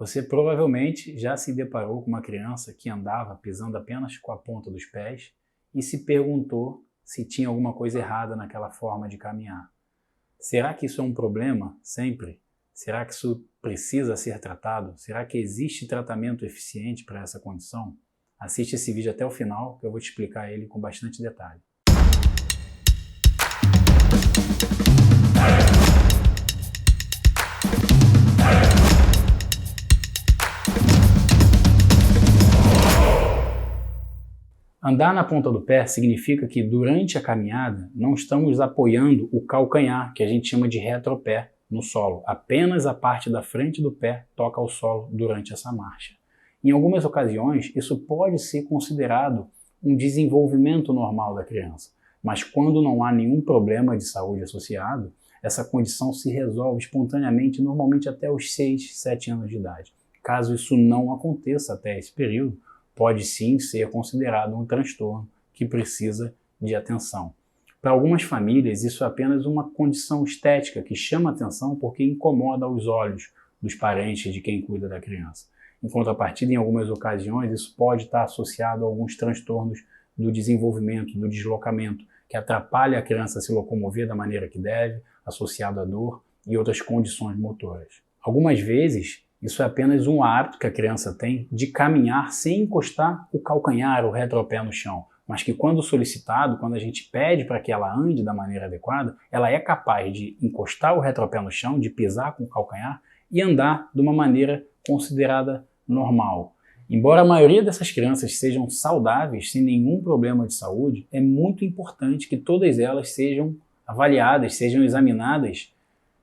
Você provavelmente já se deparou com uma criança que andava pisando apenas com a ponta dos pés e se perguntou se tinha alguma coisa errada naquela forma de caminhar. Será que isso é um problema sempre? Será que isso precisa ser tratado? Será que existe tratamento eficiente para essa condição? Assiste esse vídeo até o final que eu vou te explicar ele com bastante detalhe. Andar na ponta do pé significa que durante a caminhada não estamos apoiando o calcanhar, que a gente chama de retropé, no solo. Apenas a parte da frente do pé toca ao solo durante essa marcha. Em algumas ocasiões, isso pode ser considerado um desenvolvimento normal da criança, mas quando não há nenhum problema de saúde associado, essa condição se resolve espontaneamente, normalmente até os 6, 7 anos de idade. Caso isso não aconteça até esse período, pode sim ser considerado um transtorno que precisa de atenção. Para algumas famílias, isso é apenas uma condição estética que chama atenção porque incomoda os olhos dos parentes de quem cuida da criança. Em contrapartida, em algumas ocasiões, isso pode estar associado a alguns transtornos do desenvolvimento, do deslocamento, que atrapalha a criança a se locomover da maneira que deve, associado à dor e outras condições motoras. Algumas vezes, isso é apenas um hábito que a criança tem de caminhar sem encostar o calcanhar, o retropé no chão, mas que quando solicitado, quando a gente pede para que ela ande da maneira adequada, ela é capaz de encostar o retropé no chão, de pisar com o calcanhar e andar de uma maneira considerada normal. Embora a maioria dessas crianças sejam saudáveis, sem nenhum problema de saúde, é muito importante que todas elas sejam avaliadas, sejam examinadas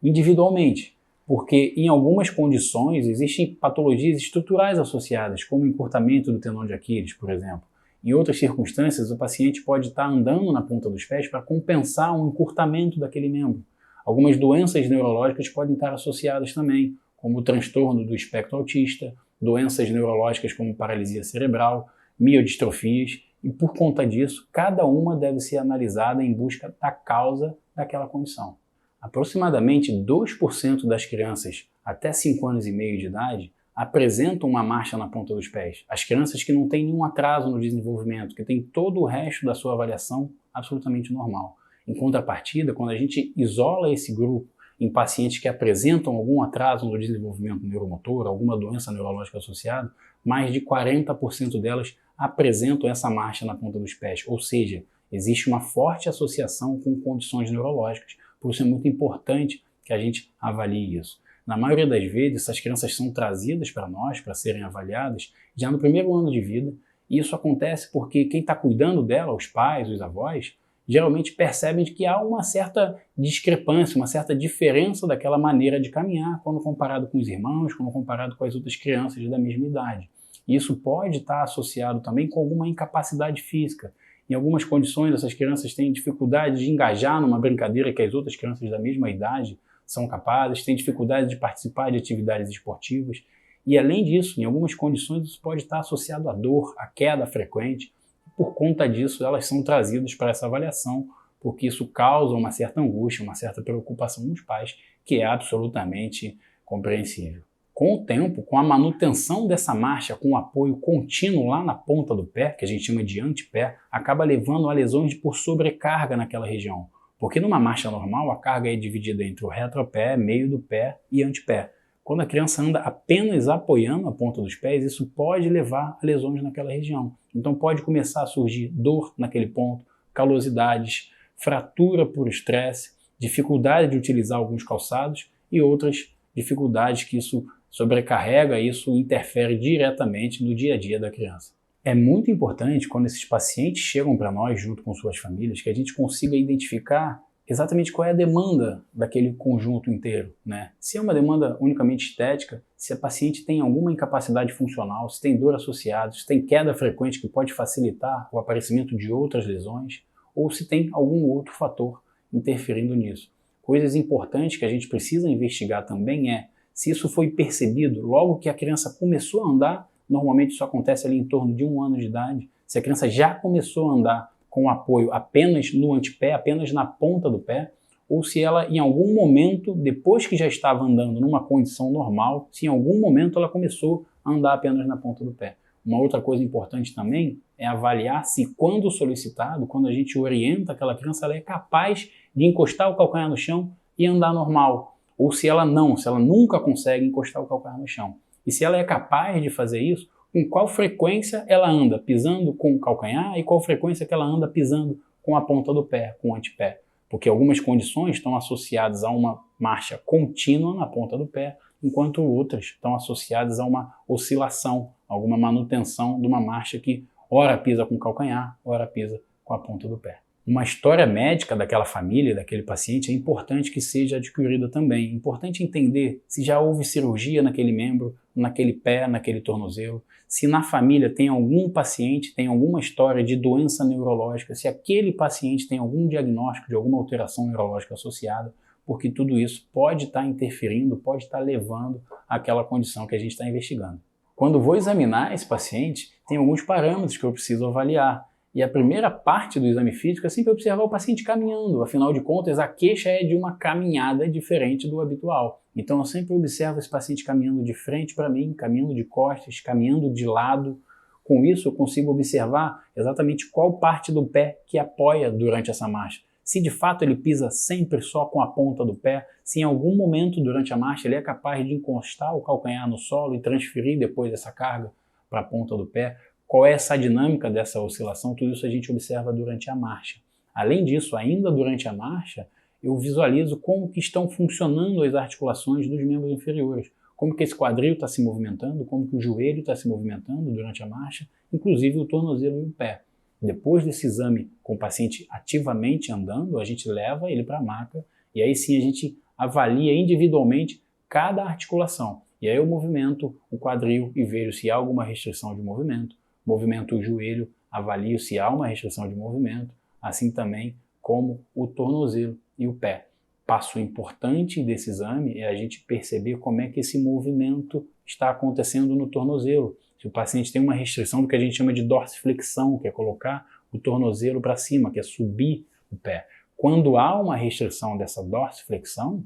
individualmente. Porque em algumas condições existem patologias estruturais associadas, como o encurtamento do tendão de Aquiles, por exemplo. Em outras circunstâncias, o paciente pode estar andando na ponta dos pés para compensar um encurtamento daquele membro. Algumas doenças neurológicas podem estar associadas também, como o transtorno do espectro autista, doenças neurológicas como paralisia cerebral, miodistrofias, e por conta disso, cada uma deve ser analisada em busca da causa daquela condição. Aproximadamente 2% das crianças até 5 anos e meio de idade apresentam uma marcha na ponta dos pés. As crianças que não têm nenhum atraso no desenvolvimento, que têm todo o resto da sua avaliação absolutamente normal. Em contrapartida, quando a gente isola esse grupo em pacientes que apresentam algum atraso no desenvolvimento neuromotor, alguma doença neurológica associada, mais de 40% delas apresentam essa marcha na ponta dos pés. Ou seja, existe uma forte associação com condições neurológicas. Por isso é muito importante que a gente avalie isso. Na maioria das vezes, essas crianças são trazidas para nós, para serem avaliadas, já no primeiro ano de vida. E isso acontece porque quem está cuidando dela, os pais, os avós, geralmente percebem que há uma certa discrepância, uma certa diferença daquela maneira de caminhar quando comparado com os irmãos, quando comparado com as outras crianças da mesma idade. E isso pode estar associado também com alguma incapacidade física. Em algumas condições, essas crianças têm dificuldade de engajar numa brincadeira que as outras crianças da mesma idade são capazes, têm dificuldade de participar de atividades esportivas. E além disso, em algumas condições, isso pode estar associado à dor, à queda frequente. Por conta disso, elas são trazidas para essa avaliação, porque isso causa uma certa angústia, uma certa preocupação nos pais, que é absolutamente compreensível. Com o tempo, com a manutenção dessa marcha, com o apoio contínuo lá na ponta do pé, que a gente chama de antepé, acaba levando a lesões por sobrecarga naquela região. Porque numa marcha normal, a carga é dividida entre o retropé, meio do pé e antepé. Quando a criança anda apenas apoiando a ponta dos pés, isso pode levar a lesões naquela região. Então pode começar a surgir dor naquele ponto, calosidades, fratura por estresse, dificuldade de utilizar alguns calçados e outras dificuldades que isso sobrecarrega, isso interfere diretamente no dia a dia da criança. É muito importante quando esses pacientes chegam para nós junto com suas famílias que a gente consiga identificar exatamente qual é a demanda daquele conjunto inteiro, né? Se é uma demanda unicamente estética, se a paciente tem alguma incapacidade funcional, se tem dor associada, se tem queda frequente que pode facilitar o aparecimento de outras lesões, ou se tem algum outro fator interferindo nisso. Coisas importantes que a gente precisa investigar também é se isso foi percebido logo que a criança começou a andar. Normalmente isso acontece ali em torno de 1 ano de idade. Se a criança já começou a andar com apoio apenas no antepé, apenas na ponta do pé, ou se ela em algum momento, depois que já estava andando numa condição normal, se em algum momento ela começou a andar apenas na ponta do pé. Uma outra coisa importante também é avaliar se quando solicitado, quando a gente orienta aquela criança, ela é capaz de encostar o calcanhar no chão e andar normal, ou se ela nunca consegue encostar o calcanhar no chão. E se ela é capaz de fazer isso, com qual frequência ela anda pisando com o calcanhar e qual frequência que ela anda pisando com a ponta do pé, com o antepé. Porque algumas condições estão associadas a uma marcha contínua na ponta do pé, enquanto outras estão associadas a uma oscilação, alguma manutenção de uma marcha que ora pisa com o calcanhar, ora pisa com a ponta do pé. Uma história médica daquela família, daquele paciente, é importante que seja adquirida também. É importante entender se já houve cirurgia naquele membro, naquele pé, naquele tornozelo, se na família tem algum paciente, tem alguma história de doença neurológica, se aquele paciente tem algum diagnóstico de alguma alteração neurológica associada, porque tudo isso pode estar interferindo, pode estar levando àquela condição que a gente está investigando. Quando vou examinar esse paciente, tem alguns parâmetros que eu preciso avaliar. E a primeira parte do exame físico é sempre observar o paciente caminhando. Afinal de contas, a queixa é de uma caminhada diferente do habitual. Então eu sempre observo esse paciente caminhando de frente para mim, caminhando de costas, caminhando de lado. Com isso eu consigo observar exatamente qual parte do pé que apoia durante essa marcha. Se de fato ele pisa sempre só com a ponta do pé, se em algum momento durante a marcha ele é capaz de encostar o calcanhar no solo e transferir depois essa carga para a ponta do pé, qual é essa dinâmica dessa oscilação, tudo isso a gente observa durante a marcha. Além disso, ainda durante a marcha, eu visualizo como que estão funcionando as articulações dos membros inferiores, como que esse quadril está se movimentando, como que o joelho está se movimentando durante a marcha, inclusive o tornozelo e o pé. Depois desse exame com o paciente ativamente andando, a gente leva ele para a maca e aí sim a gente avalia individualmente cada articulação. E aí eu movimento o quadril e vejo se há alguma restrição de movimento. Movimento o joelho, avalio se há uma restrição de movimento, assim também como o tornozelo e o pé. Passo importante desse exame é a gente perceber como é que esse movimento está acontecendo no tornozelo. Se o paciente tem uma restrição do que a gente chama de dorsiflexão, que é colocar o tornozelo para cima, que é subir o pé. Quando há uma restrição dessa dorsiflexão,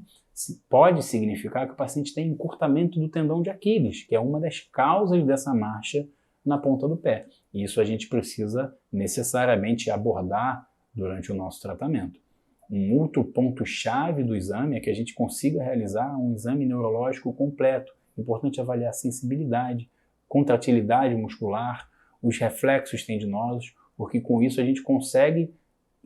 pode significar que o paciente tem encurtamento do tendão de Aquiles, que é uma das causas dessa marcha na ponta do pé. E isso a gente precisa necessariamente abordar durante o nosso tratamento. Um outro ponto-chave do exame é que a gente consiga realizar um exame neurológico completo. Importante avaliar a sensibilidade, contratilidade muscular, os reflexos tendinosos, porque com isso a gente consegue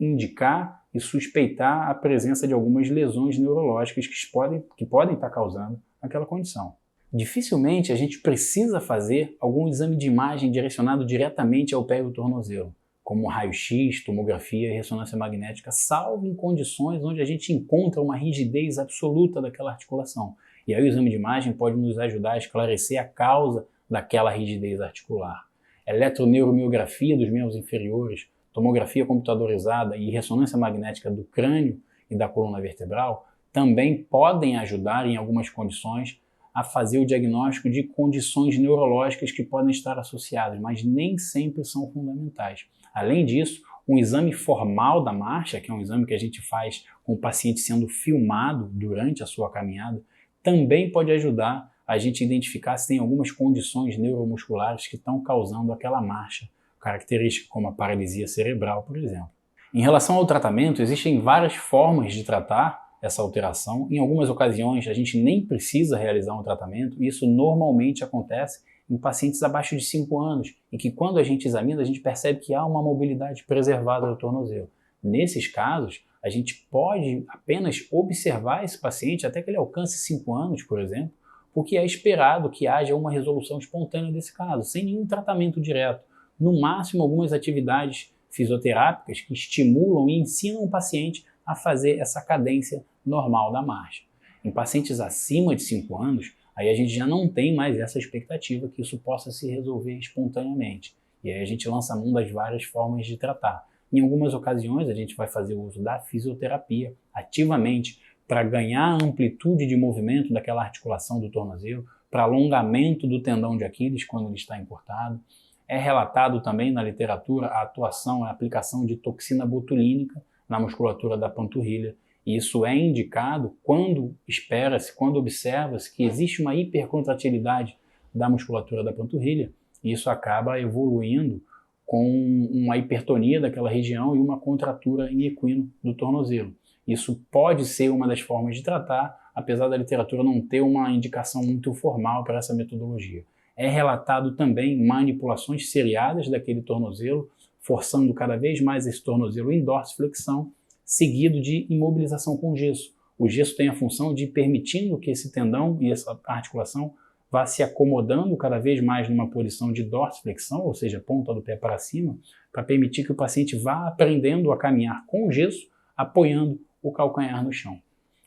indicar e suspeitar a presença de algumas lesões neurológicas que podem estar causando aquela condição. Dificilmente a gente precisa fazer algum exame de imagem direcionado diretamente ao pé e ao tornozelo, como raio-x, tomografia e ressonância magnética, salvo em condições onde a gente encontra uma rigidez absoluta daquela articulação. E aí o exame de imagem pode nos ajudar a esclarecer a causa daquela rigidez articular. Eletroneuromiografia dos membros inferiores, tomografia computadorizada e ressonância magnética do crânio e da coluna vertebral também podem ajudar em algumas condições a fazer o diagnóstico de condições neurológicas que podem estar associadas, mas nem sempre são fundamentais. Além disso, um exame formal da marcha, que é um exame que a gente faz com o paciente sendo filmado durante a sua caminhada, também pode ajudar a gente identificar se tem algumas condições neuromusculares que estão causando aquela marcha, característica como a paralisia cerebral, por exemplo. Em relação ao tratamento, existem várias formas de tratar essa alteração. Em algumas ocasiões, a gente nem precisa realizar um tratamento, e isso normalmente acontece em pacientes abaixo de 5 anos, em que quando a gente examina, a gente percebe que há uma mobilidade preservada do tornozelo. Nesses casos, a gente pode apenas observar esse paciente até que ele alcance 5 anos, por exemplo, porque é esperado que haja uma resolução espontânea desse caso, sem nenhum tratamento direto. No máximo, algumas atividades fisioterápicas que estimulam e ensinam o paciente a fazer essa cadência normal da marcha. Em pacientes acima de 5 anos, aí a gente já não tem mais essa expectativa que isso possa se resolver espontaneamente. E aí a gente lança a mão das várias formas de tratar. Em algumas ocasiões, a gente vai fazer uso da fisioterapia ativamente para ganhar amplitude de movimento daquela articulação do tornozelo, para alongamento do tendão de Aquiles quando ele está encurtado. É relatado também na literatura a atuação, a aplicação de toxina botulínica na musculatura da panturrilha. E isso é indicado quando espera-se, quando observa-se que existe uma hipercontratilidade da musculatura da panturrilha, e isso acaba evoluindo com uma hipertonia daquela região e uma contratura em equino do tornozelo. Isso pode ser uma das formas de tratar, apesar da literatura não ter uma indicação muito formal para essa metodologia. É relatado também manipulações seriadas daquele tornozelo, forçando cada vez mais esse tornozelo em dorsiflexão, seguido de imobilização com gesso. O gesso tem a função de permitindo que esse tendão e essa articulação vá se acomodando cada vez mais numa posição de dorsiflexão, ou seja, ponta do pé para cima, para permitir que o paciente vá aprendendo a caminhar com o gesso, apoiando o calcanhar no chão.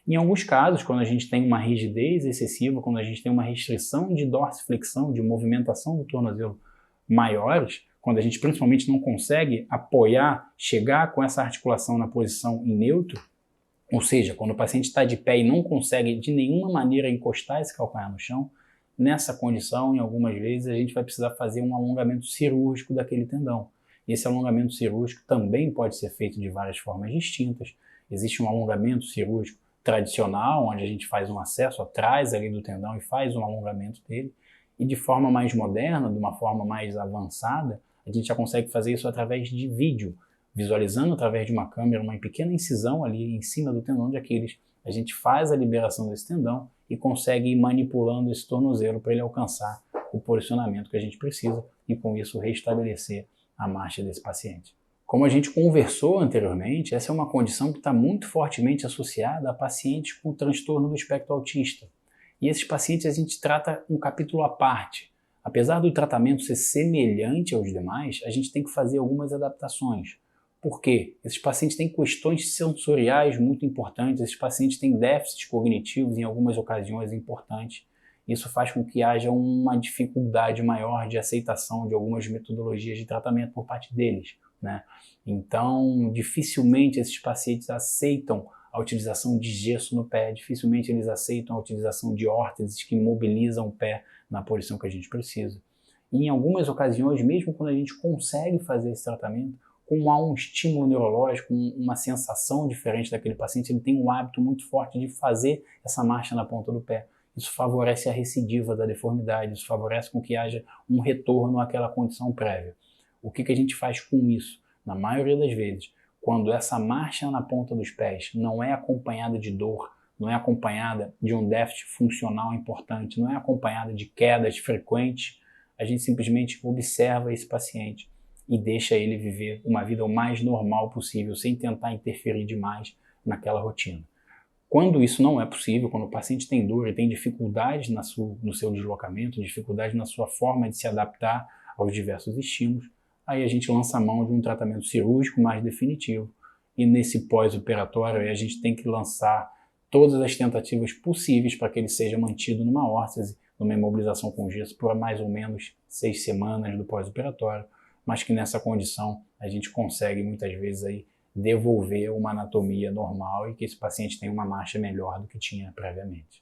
Em alguns casos, quando a gente tem uma rigidez excessiva, quando a gente tem uma restrição de dorsiflexão, de movimentação do tornozelo maiores, quando a gente principalmente não consegue apoiar, chegar com essa articulação na posição em neutro, ou seja, quando o paciente está de pé e não consegue de nenhuma maneira encostar esse calcanhar no chão, nessa condição, em algumas vezes, a gente vai precisar fazer um alongamento cirúrgico daquele tendão. E esse alongamento cirúrgico também pode ser feito de várias formas distintas. Existe um alongamento cirúrgico tradicional, onde a gente faz um acesso atrás ali do tendão e faz um alongamento dele. E de forma mais moderna, de uma forma mais avançada, a gente já consegue fazer isso através de vídeo, visualizando através de uma câmera uma pequena incisão ali em cima do tendão de Aquiles. A gente faz a liberação desse tendão e consegue ir manipulando esse tornozelo para ele alcançar o posicionamento que a gente precisa e com isso restabelecer a marcha desse paciente. Como a gente conversou anteriormente, essa é uma condição que está muito fortemente associada a pacientes com transtorno do espectro autista. E esses pacientes a gente trata um capítulo à parte. Apesar do tratamento ser semelhante aos demais, a gente tem que fazer algumas adaptações. Por quê? Esses pacientes têm questões sensoriais muito importantes, esses pacientes têm déficits cognitivos em algumas ocasiões importantes. Isso faz com que haja uma dificuldade maior de aceitação de algumas metodologias de tratamento por parte deles, né? Então, dificilmente esses pacientes aceitam a utilização de gesso no pé, dificilmente eles aceitam a utilização de órteses que mobilizam o pé na posição que a gente precisa. E em algumas ocasiões, mesmo quando a gente consegue fazer esse tratamento, como há um estímulo neurológico, uma sensação diferente daquele paciente, ele tem um hábito muito forte de fazer essa marcha na ponta do pé. Isso favorece a recidiva da deformidade, isso favorece com que haja um retorno àquela condição prévia. O que a gente faz com isso? Na maioria das vezes, quando essa marcha na ponta dos pés não é acompanhada de dor, não é acompanhada de um déficit funcional importante, não é acompanhada de quedas frequentes, a gente simplesmente observa esse paciente e deixa ele viver uma vida o mais normal possível, sem tentar interferir demais naquela rotina. Quando isso não é possível, quando o paciente tem dor e tem dificuldades no seu deslocamento, dificuldade na sua forma de se adaptar aos diversos estímulos, aí a gente lança a mão de um tratamento cirúrgico mais definitivo. E nesse pós-operatório a gente tem que lançar todas as tentativas possíveis para que ele seja mantido numa órtese, numa imobilização com gesso por mais ou menos 6 semanas do pós-operatório, mas que nessa condição a gente consegue muitas vezes aí devolver uma anatomia normal e que esse paciente tenha uma marcha melhor do que tinha previamente.